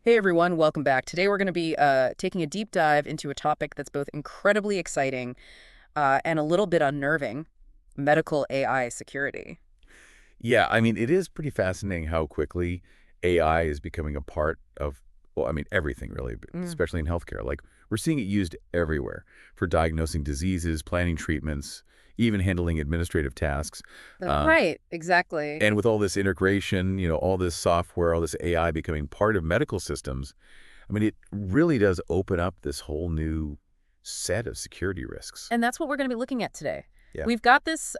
Hey everyone, welcome back. Today we're going to be taking a deep dive into a topic that's both incredibly exciting and a little bit unnerving, medical AI security. Yeah, I mean, it is pretty fascinating how quickly AI is becoming a part of, well, I mean, everything really, but Mm. especially in healthcare. Like, we're seeing it used everywhere for diagnosing diseases, planning treatments, even handling administrative tasks. Uh, Right, exactly. and with all this integration, all this software, all this AI becoming part of medical systems, I mean, it really does open up this whole new set of security risks. And that's what we're going to be looking at today. Yeah. We've got this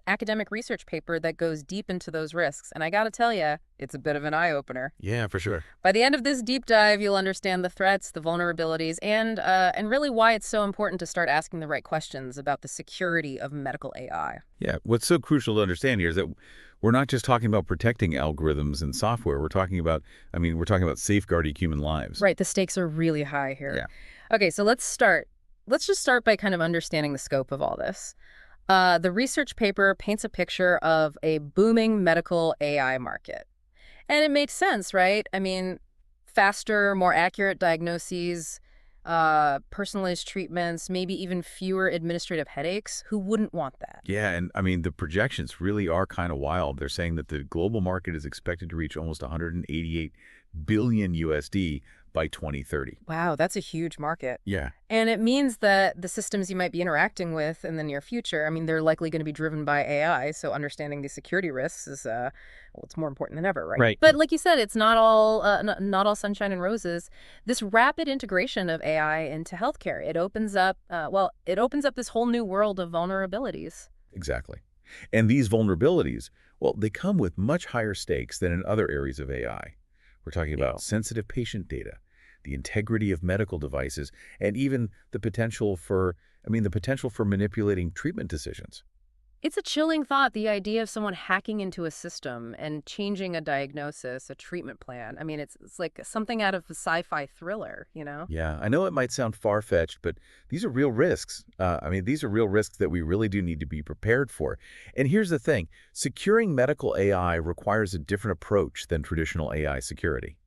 academic research paper that goes deep into those risks, and I got to tell you, it's a bit of an eye-opener. Yeah, for sure. By the end of this deep dive, you'll understand the threats, the vulnerabilities, and really why it's so important to start asking the right questions about the security of medical AI. Yeah, what's so crucial to understand here is that we're not just talking about protecting algorithms and software. We're talking about safeguarding human lives. Right, the stakes are really high here. Yeah. Okay, so let's start. Let's just start by kind of understanding the scope of all this. The research paper paints a picture of a booming medical AI market. And it makes sense, right? I mean, faster, more accurate diagnoses, personalized treatments, maybe even fewer administrative headaches. Who wouldn't want that? Yeah, and I mean, the projections really are kind of wild. They're saying that the global market is expected to reach almost 188 billion USD by 2030. Wow, that's a huge market. Yeah. And it means that the systems you might be interacting with in the near future, I mean, they're likely going to be driven by AI. So understanding the security risks is, well, it's more important than ever, right? Right. But like you said, it's not all sunshine and roses. This rapid integration of AI into healthcare, it opens up this whole new world of vulnerabilities. Exactly. And these vulnerabilities, well, they come with much higher stakes than in other areas of AI. We're talking Yeah. about sensitive patient data, the integrity of medical devices, and even the potential for manipulating treatment decisions. It's a chilling thought, the idea of someone hacking into a system and changing a diagnosis, a treatment plan. I mean, it's like something out of a sci-fi thriller, you know? Yeah, I know it might sound far-fetched, but these are real risks. These are real risks that we really do need to be prepared for. And here's the thing, securing medical AI requires a different approach than traditional AI security.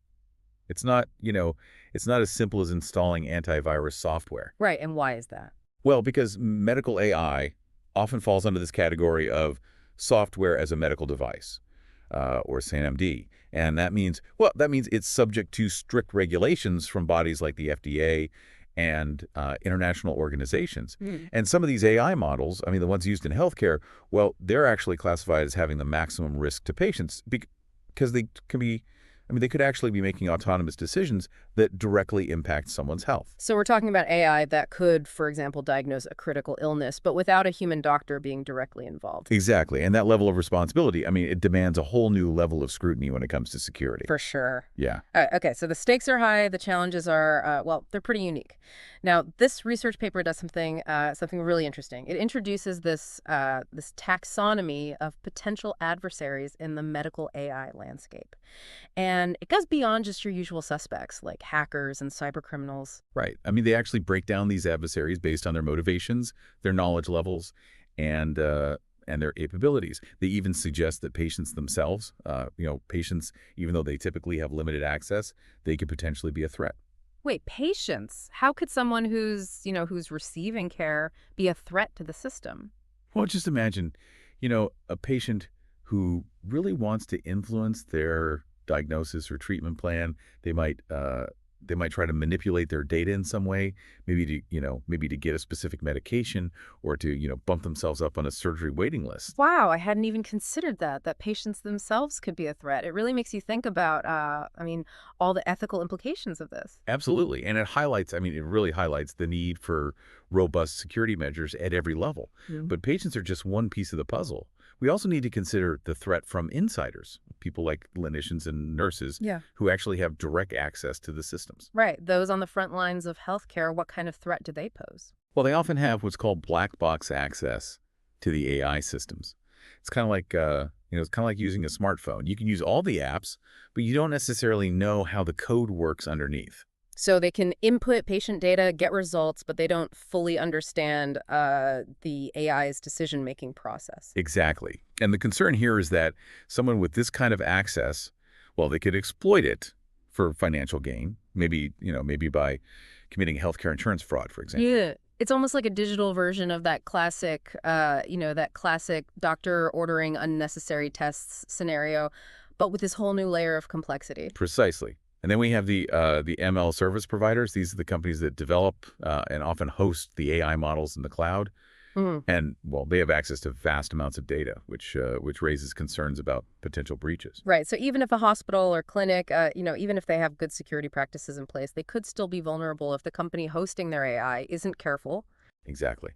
It's not, it's not as simple as installing antivirus software. Right, and why is that? Well, because medical AI often falls under this category of software as a medical device, or SaNMD. And that means it's subject to strict regulations from bodies like the FDA and international organizations. Hmm. And some of these AI models, I mean, the ones used in healthcare, well, they're actually classified as having the maximum risk to patients because they could actually be making autonomous decisions that directly impact someone's health. So we're talking about AI that could, for example, diagnose a critical illness, but without a human doctor being directly involved. Exactly. And that level of responsibility, I mean, it demands a whole new level of scrutiny when it comes to security. For sure. Yeah. Okay, so the stakes are high. The challenges are, they're pretty unique. Now, this research paper does something really interesting. It introduces this taxonomy of potential adversaries in the medical AI landscape, and it goes beyond just your usual suspects like hackers and cyber criminals. Right. I mean, they actually break down these adversaries based on their motivations, their knowledge levels, and their capabilities. They even suggest that patients themselves, patients, even though they typically have limited access, they could potentially be a threat. Wait, patients? How could someone who's receiving care be a threat to the system? Well, just imagine, a patient who really wants to influence their diagnosis or treatment plan. They might they might try to manipulate their data in some way, maybe to get a specific medication or to, bump themselves up on a surgery waiting list. Wow, I hadn't even considered that patients themselves could be a threat. It really makes you think about, all the ethical implications of this. Absolutely. And it really highlights the need for robust security measures at every level. Mm. But patients are just one piece of the puzzle. We also need to consider the threat from insiders, people like clinicians and nurses Yeah. who actually have direct access to the systems. Right. Those on the front lines of healthcare, what kind of threat do they pose? Well, they often have what's called black box access to the AI systems. It's kind of like using a smartphone. You can use all the apps, but you don't necessarily know how the code works underneath. So they can input patient data, get results, but they don't fully understand the AI's decision-making process. Exactly. And the concern here is that someone with this kind of access, well, they could exploit it for financial gain, maybe by committing healthcare insurance fraud, for example. Yeah. It's almost like a digital version of that classic, that classic doctor ordering unnecessary tests scenario, but with this whole new layer of complexity. Precisely. And then we have the ML service providers. These are the companies that develop and often host the AI models in the cloud. Mm. And, well, they have access to vast amounts of data, which raises concerns about potential breaches. Right. So even if a hospital or clinic, even if they have good security practices in place, they could still be vulnerable if the company hosting their AI isn't careful. Exactly.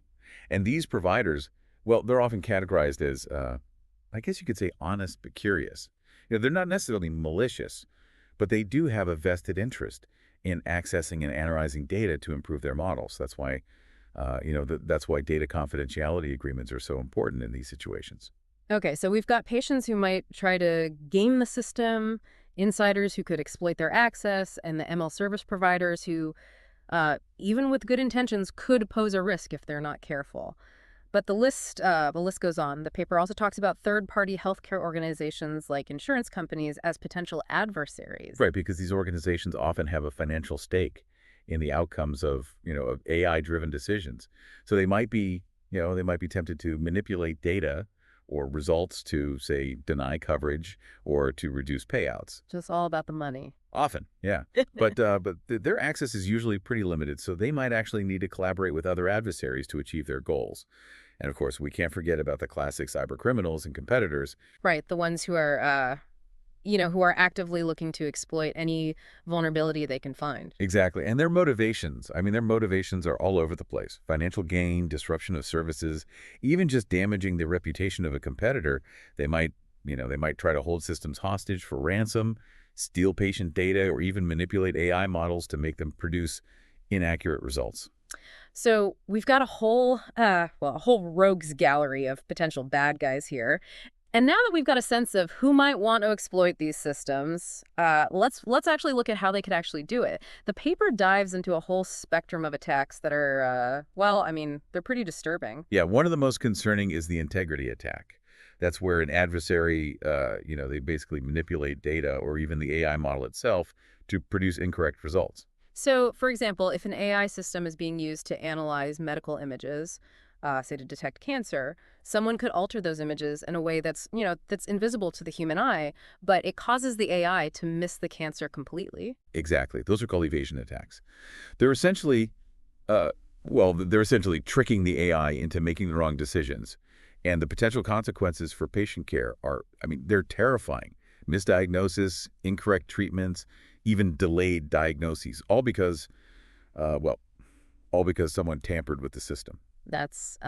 And these providers, well, they're often categorized as, I guess you could say, honest but curious. They're not necessarily malicious, but they do have a vested interest in accessing and analyzing data to improve their models. That's why that's why data confidentiality agreements are so important in these situations. Okay, so we've got patients who might try to game the system, insiders who could exploit their access, and the ML service providers who, even with good intentions, could pose a risk if they're not careful. But the list goes on. The paper also talks about third-party healthcare organizations like insurance companies as potential adversaries. Right, because these organizations often have a financial stake in the outcomes of AI-driven decisions. So they might be tempted to manipulate data or results to, say, deny coverage or to reduce payouts. Just all about the money. Often, yeah. But their access is usually pretty limited, so they might actually need to collaborate with other adversaries to achieve their goals. And of course, we can't forget about the classic cyber criminals and competitors. Right, the ones who are actively looking to exploit any vulnerability they can find. Exactly. And their motivations, their motivations are all over the place. Financial gain, disruption of services, even just damaging the reputation of a competitor. They might try to hold systems hostage for ransom, steal patient data, or even manipulate AI models to make them produce inaccurate results. So we've got a whole rogues gallery of potential bad guys here. And now that we've got a sense of who might want to exploit these systems, let's actually look at how they could actually do it. The paper dives into a whole spectrum of attacks that are, they're pretty disturbing. Yeah, one of the most concerning is the integrity attack. That's where an adversary, they basically manipulate data or even the AI model itself to produce incorrect results. So, for example, if an AI system is being used to analyze medical images, say to detect cancer, someone could alter those images in a way that's invisible to the human eye, but it causes the AI to miss the cancer completely. Exactly. Those are called evasion attacks. They're essentially, they're essentially tricking the AI into making the wrong decisions. And the potential consequences for patient care they're terrifying. Misdiagnosis, incorrect treatments, even delayed diagnoses, all because someone tampered with the system. That's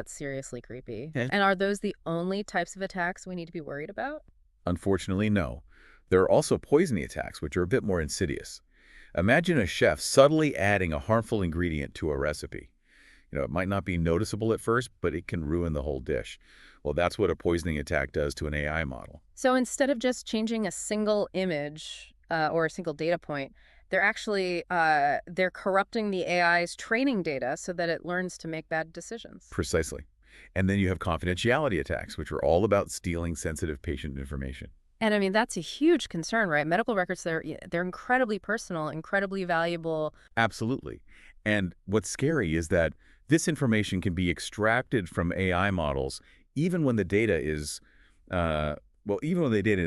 seriously creepy. Yeah. And are those the only types of attacks we need to be worried about? Unfortunately, no. There are also poisoning attacks, which are a bit more insidious. Imagine a chef subtly adding a harmful ingredient to a recipe. It might not be noticeable at first, but it can ruin the whole dish. Well, that's what a poisoning attack does to an AI model. So instead of just changing a single image or a single data point, they're corrupting the AI's training data so that it learns to make bad decisions. Precisely. And then you have confidentiality attacks, which are all about stealing sensitive patient information. And that's a huge concern, right? Medical records, they're incredibly personal, incredibly valuable. Absolutely. And what's scary is that this information can be extracted from AI models even when the data is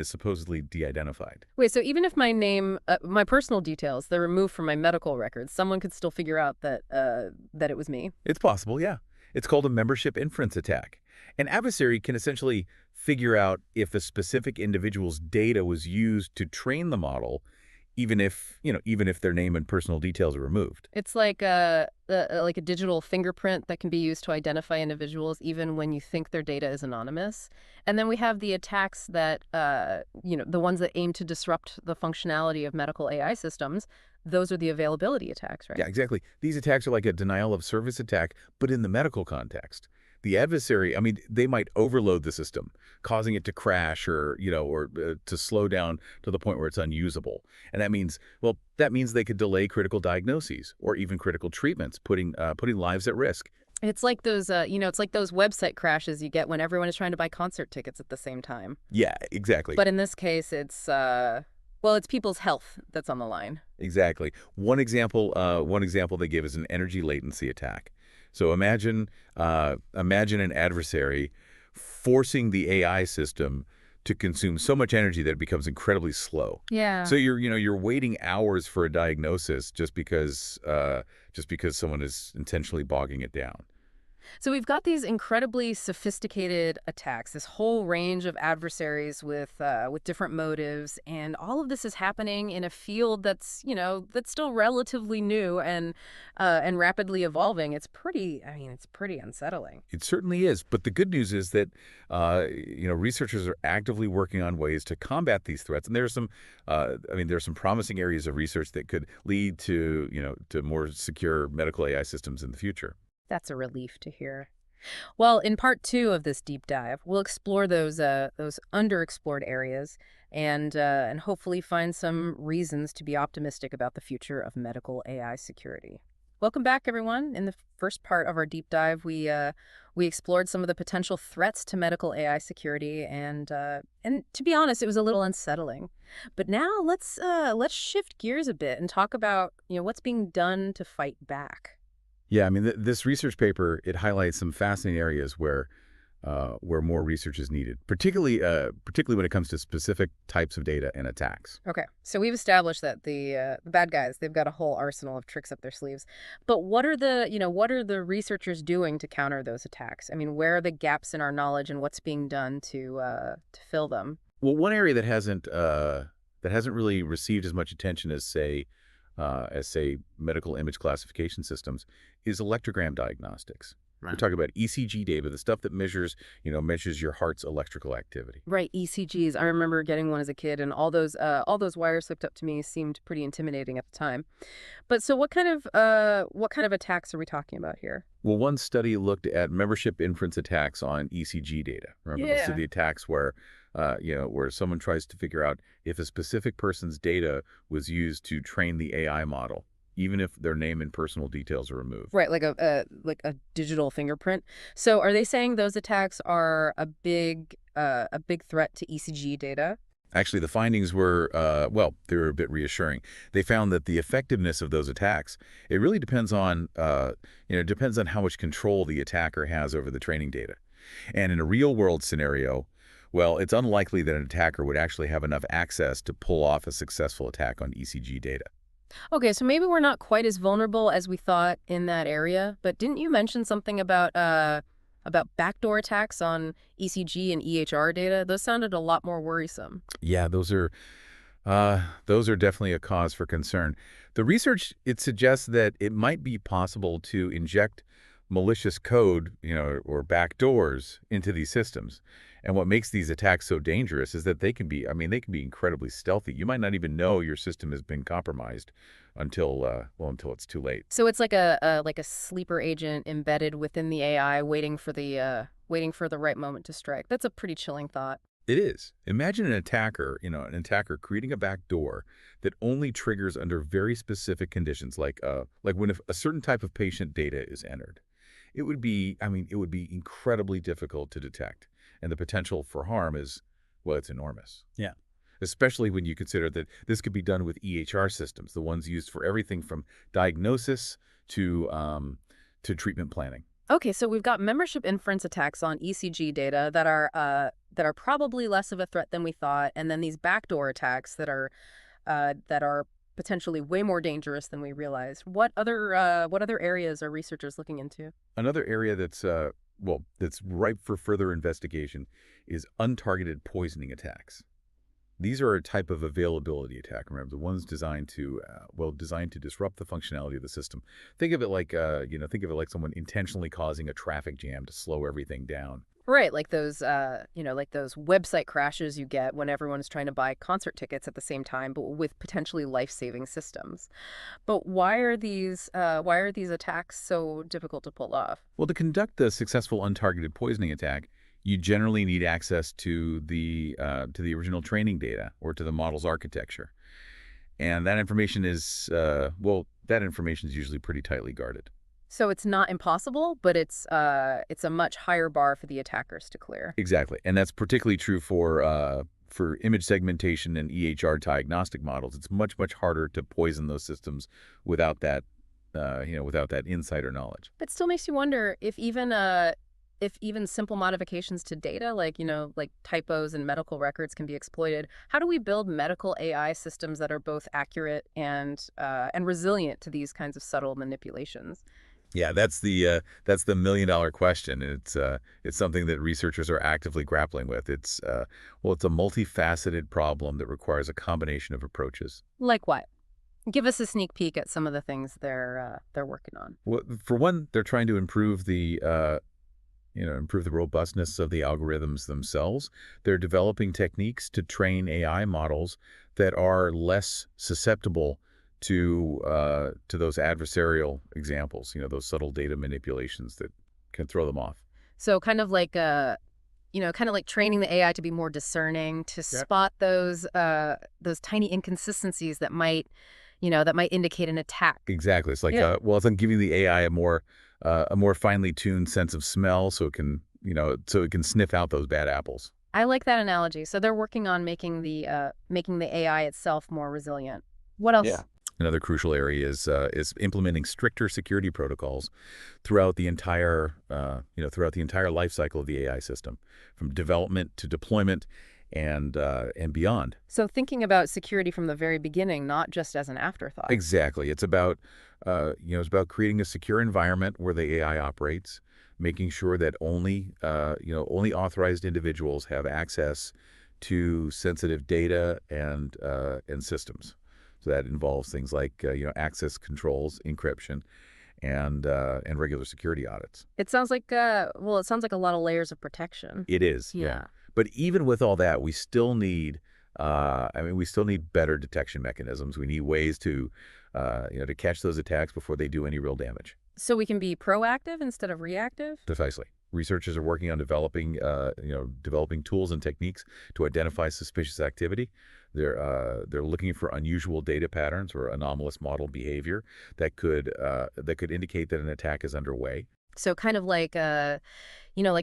supposedly de-identified. Wait, so even if my name, my personal details, they're removed from my medical records, someone could still figure out that it was me? It's possible, yeah. It's called a membership inference attack. An adversary can essentially figure out if a specific individual's data was used to train the model, even if their name and personal details are removed. It's like a digital fingerprint that can be used to identify individuals even when you think their data is anonymous. And then we have the attacks that, the ones that aim to disrupt the functionality of medical AI systems. Those are the availability attacks, right? Yeah, exactly. These attacks are like a denial of service attack, but in the medical context. The adversary, they might overload the system, causing it to crash or to slow down to the point where it's unusable. And that means they could delay critical diagnoses or even critical treatments, putting lives at risk. It's like those, it's like those website crashes you get when everyone is trying to buy concert tickets at the same time. Yeah, exactly. But in this case, it's Well, it's people's health that's on the line. Exactly. One example they give is an energy latency attack. So imagine an adversary forcing the AI system to consume so much energy that it becomes incredibly slow. Yeah. So you're waiting hours for a diagnosis just because someone is intentionally bogging it down. So we've got these incredibly sophisticated attacks, this whole range of adversaries with different motives, and all of this is happening in a field that's still relatively new and rapidly evolving. It's pretty unsettling. It certainly is, but the good news is that researchers are actively working on ways to combat these threats, and there's some promising areas of research that could lead to more secure medical AI systems in the future. That's a relief to hear. Well, in part two of this deep dive, we'll explore those underexplored areas and hopefully find some reasons to be optimistic about the future of medical AI security. Welcome back, everyone. In the first part of our deep dive, we explored some of the potential threats to medical AI security, and to be honest, it was a little unsettling. But now let's shift gears a bit and talk about what's being done to fight back. Yeah, I mean, this research paper, it highlights some fascinating areas where more research is needed, particularly when it comes to specific types of data and attacks. Okay, so we've established that the bad guys, they've got a whole arsenal of tricks up their sleeves. But what are the researchers doing to counter those attacks? I mean, where are the gaps in our knowledge and what's being done to fill them? Well, one area that hasn't really received as much attention as say medical image classification systems is electrogram diagnostics. We're Right. talking about ECG data, the stuff that measures your heart's electrical activity. Right, ECGs. I remember getting one as a kid, and all those wires hooked up to me seemed pretty intimidating at the time. But so what kind of attacks are we talking about here? Well, one study looked at membership inference attacks on ECG data. Remember, those are Yeah. the attacks where someone tries to figure out if a specific person's data was used to train the AI model, even if their name and personal details are removed. Right, like a digital fingerprint. So are they saying those attacks are a big threat to ECG data? Actually, the findings they were a bit reassuring. They found that the effectiveness of those attacks, it really depends on how much control the attacker has over the training data. And in a real-world scenario, well, it's unlikely that an attacker would actually have enough access to pull off a successful attack on ECG data. Okay, so maybe we're not quite as vulnerable as we thought in that area, but didn't you mention something about backdoor attacks on ECG and EHR data? Those sounded a lot more worrisome. Yeah, those are definitely a cause for concern. The research, it suggests that it might be possible to inject malicious code, or backdoors into these systems. And what makes these attacks so dangerous is that they can be incredibly stealthy. You might not even know your system has been compromised until it's too late. So it's like a sleeper agent embedded within the AI, waiting for the right moment to strike. That's a pretty chilling thought. It is. Imagine an attacker creating a backdoor that only triggers under very specific conditions, like when if a certain type of patient data is entered. It would be incredibly difficult to detect, and the potential for harm is, well, it's enormous. Yeah. Especially when you consider that this could be done with EHR systems, the ones used for everything from diagnosis to treatment planning. Okay, so we've got membership inference attacks on ECG data that are probably less of a threat than we thought, and then these backdoor attacks that are potentially way more dangerous than we realized. What other areas are researchers looking into? Another area that's ripe for further investigation is untargeted poisoning attacks. These are a type of availability attack. Remember, the ones designed to disrupt the functionality of the system. Think of it like someone intentionally causing a traffic jam to slow everything down. Right, like those website crashes you get when everyone's trying to buy concert tickets at the same time, but with potentially life-saving systems. But why are these attacks so difficult to pull off? Well, to conduct a successful untargeted poisoning attack, you generally need access to the original training data or to the model's architecture, and that information is usually pretty tightly guarded. So it's not impossible, but it's a much higher bar for the attackers to clear. Exactly, and that's particularly true for image segmentation and EHR diagnostic models, it's much, much harder to poison those systems without that, without that insight or knowledge. But still makes you wonder if even simple modifications to data, like, like typos in medical records can be exploited. How do we build medical AI systems that are both accurate and resilient to these kinds of subtle manipulations? Yeah, that's the million-dollar question. It's something that researchers are actively grappling with. It's a multifaceted problem that requires a combination of approaches. Like what? Give us a sneak peek at some of the things they're working on. Well, for one, they're trying to improve the robustness of the algorithms themselves. They're developing techniques to train AI models that are less susceptible to those adversarial examples, those subtle data manipulations that can throw them off. So kind of like training the AI to be more discerning, to Yep. spot those tiny inconsistencies that might indicate an attack. Exactly. It's like, Yeah. it's like giving the AI a more finely tuned sense of smell, so it can sniff out those bad apples. I like that analogy. So they're working on making the AI itself more resilient. What else? Yeah. Another crucial area is implementing stricter security protocols throughout the entire life cycle of the AI system, from development to deployment and beyond. So thinking about security from the very beginning, not just as an afterthought. Exactly. It's about creating a secure environment where the AI operates, making sure that only authorized individuals have access to sensitive data and systems. So that involves things like access controls, encryption, and regular security audits. It sounds like a lot of layers of protection. It is, yeah. Yeah. But even with all that, we still need better detection mechanisms. We need ways to catch those attacks before they do any real damage. So we can be proactive instead of reactive? Precisely. Researchers are working on developing tools and techniques to identify suspicious activity. They're looking for unusual data patterns or anomalous model behavior that could indicate that an attack is underway. So kind of like a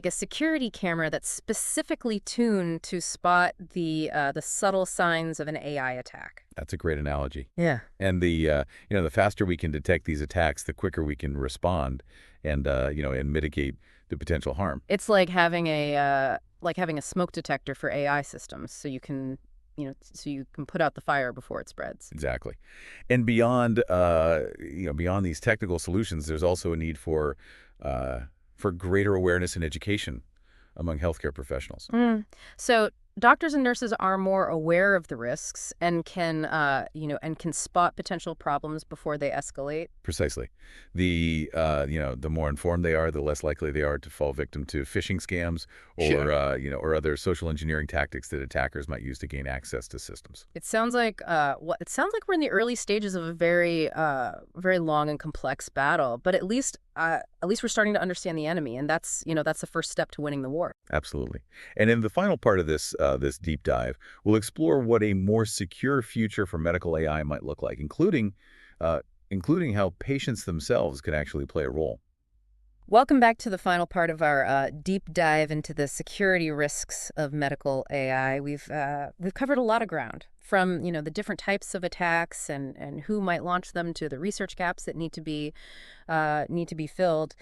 security camera that's specifically tuned to spot the subtle signs of an AI attack. That's a great analogy. Yeah. And the faster we can detect these attacks, the quicker we can respond and mitigate the potential harm. It's like having a smoke detector for AI systems, so you can put out the fire before it spreads. Exactly. And beyond these technical solutions, there's also a need for greater awareness and education among healthcare professionals. So doctors and nurses are more aware of the risks and can spot potential problems before they escalate. Precisely. The more informed they are, the less likely they are to fall victim to phishing scams Sure. or other social engineering tactics that attackers might use to gain access to systems. It sounds like we're in the early stages of a very long and complex battle, but at least we're starting to understand the enemy, and that's the first step to winning the war. Absolutely. And in the final part of this deep dive, we'll explore what a more secure future for medical AI might look like, including how patients themselves can actually play a role. Welcome back to the final part of our deep dive into the security risks of medical AI. We've covered a lot of ground, from the different types of attacks and who might launch them, to the research gaps that need to be filled.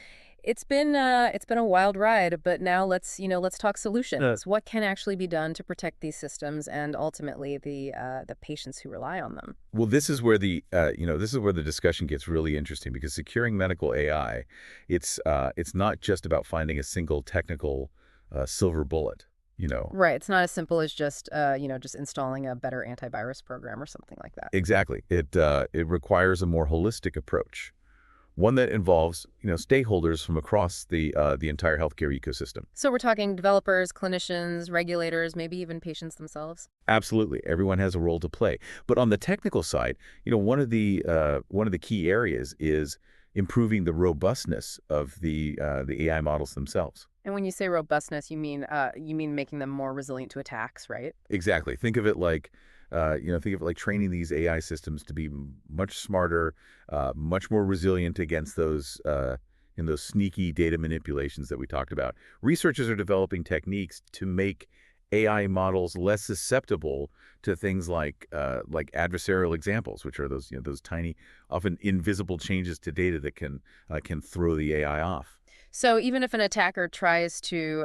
It's been a wild ride, but now let's talk solutions. What can actually be done to protect these systems and ultimately the patients who rely on them? Well, this is where the discussion gets really interesting, because securing medical AI, it's not just about finding a single technical silver bullet. Right. It's not as simple as just installing a better antivirus program or something like that. Exactly. It requires a more holistic approach, one that involves stakeholders from across the entire healthcare ecosystem. So we're talking developers, clinicians, regulators, maybe even patients themselves. Absolutely, everyone has a role to play. But on the technical side, one of the key areas is improving the robustness of the AI models themselves. And when you say robustness, you mean making them more resilient to attacks, right? Exactly. Think of it like training these AI systems to be much smarter, much more resilient against those sneaky data manipulations that we talked about. Researchers are developing techniques to make AI models less susceptible to things like adversarial examples, which are those those tiny, often invisible changes to data that can throw the AI off. So even if an attacker tries to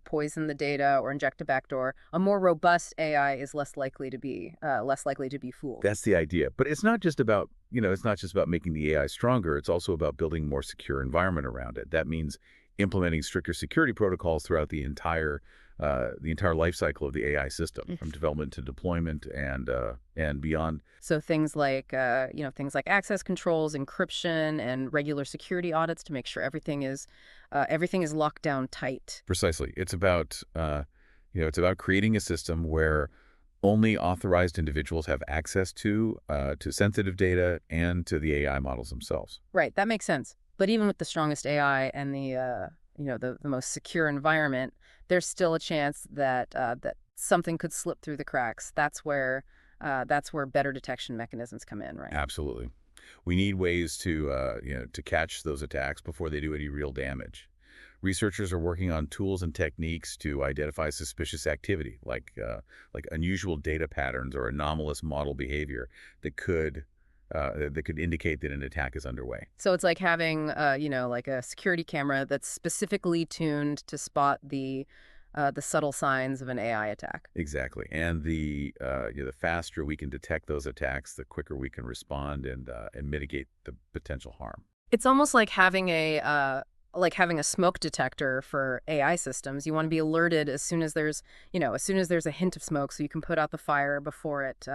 poison the data or inject a backdoor, a more robust AI is less likely to be fooled. That's the idea. But it's not just about, it's not just about making the AI stronger. It's also about building more secure environment around it. That means implementing stricter security protocols throughout the entire life cycle of the AI system, from development to deployment and beyond. So things like access controls, encryption, and regular security audits to make sure everything is locked down tight. Precisely. It's about creating a system where only authorized individuals have access to sensitive data and to the AI models themselves. Right, that makes sense. But even with the strongest AI and the most secure environment, there's still a chance that something could slip through the cracks. That's where better detection mechanisms come in, right? Absolutely. We need ways to catch those attacks before they do any real damage. Researchers are working on tools and techniques to identify suspicious activity, like unusual data patterns or anomalous model behavior that could that could indicate that an attack is underway. So it's like having, like a security camera that's specifically tuned to spot the subtle signs of an AI attack. Exactly, and the faster we can detect those attacks, the quicker we can respond and mitigate the potential harm. It's almost like having a smoke detector for AI systems. You want to be alerted as soon as there's a hint of smoke, so you can put out the fire before it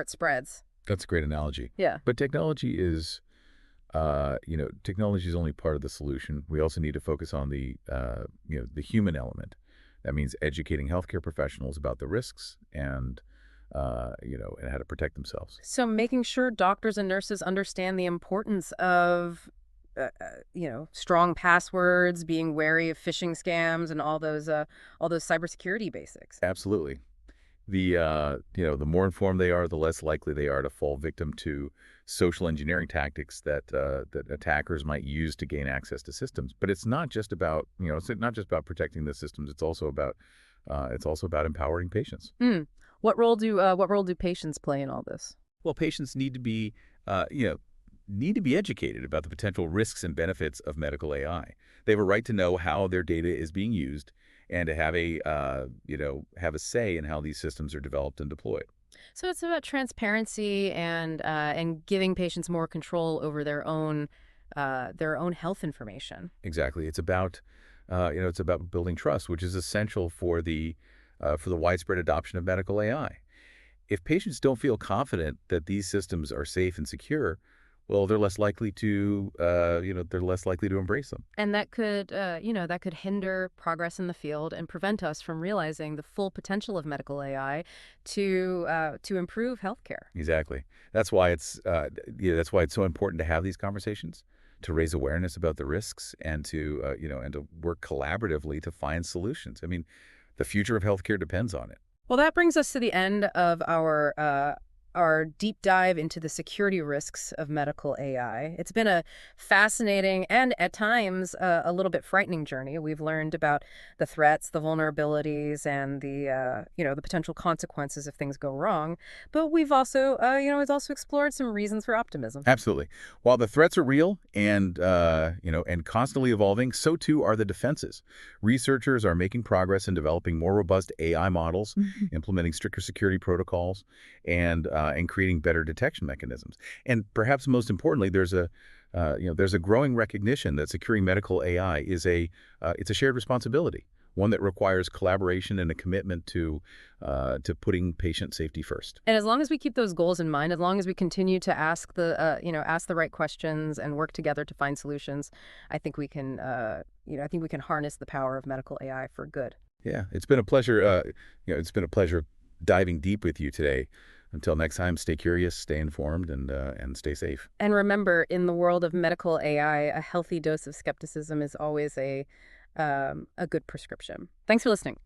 spreads. That's a great analogy. Yeah. But technology is only part of the solution. We also need to focus on the human element. That means educating healthcare professionals about the risks and how to protect themselves. So making sure doctors and nurses understand the importance of strong passwords, being wary of phishing scams, and all those cybersecurity basics. Absolutely. The more informed they are, the less likely they are to fall victim to social engineering tactics that attackers might use to gain access to systems. But it's not just about it's not just about protecting the systems. It's also about empowering patients. Mm. What role do patients play in all this? Well, patients need to be educated about the potential risks and benefits of medical AI. They have a right to know how their data is being used and to have a say in how these systems are developed and deployed. So it's about transparency and giving patients more control over their own health information. Exactly. It's about building trust, which is essential for the widespread adoption of medical AI. If patients don't feel confident that these systems are safe and secure, well, they're less likely to embrace them. And that could hinder progress in the field and prevent us from realizing the full potential of medical AI to improve healthcare. Exactly. That's why it's so important to have these conversations, to raise awareness about the risks, and to work collaboratively to find solutions. I mean, the future of healthcare depends on it. Well, that brings us to the end of our deep dive into the security risks of medical AI. It's been a fascinating and at times a little bit frightening journey. We've learned about the threats, the vulnerabilities, and the potential consequences if things go wrong. But we've also explored some reasons for optimism. Absolutely. While the threats are real and constantly evolving, so too are the defenses. Researchers are making progress in developing more robust AI models, implementing stricter security protocols, and creating better detection mechanisms. And perhaps most importantly, there's a growing recognition that securing medical AI it's a shared responsibility, one that requires collaboration and a commitment to putting patient safety first. And as long as we keep those goals in mind, as long as we continue to ask the right questions and work together to find solutions, I think we can harness the power of medical AI for good. Yeah, it's been a pleasure. It's been a pleasure diving deep with you today. Until next time, stay curious, stay informed, and stay safe. And remember, in the world of medical AI, a healthy dose of skepticism is always a good prescription. Thanks for listening.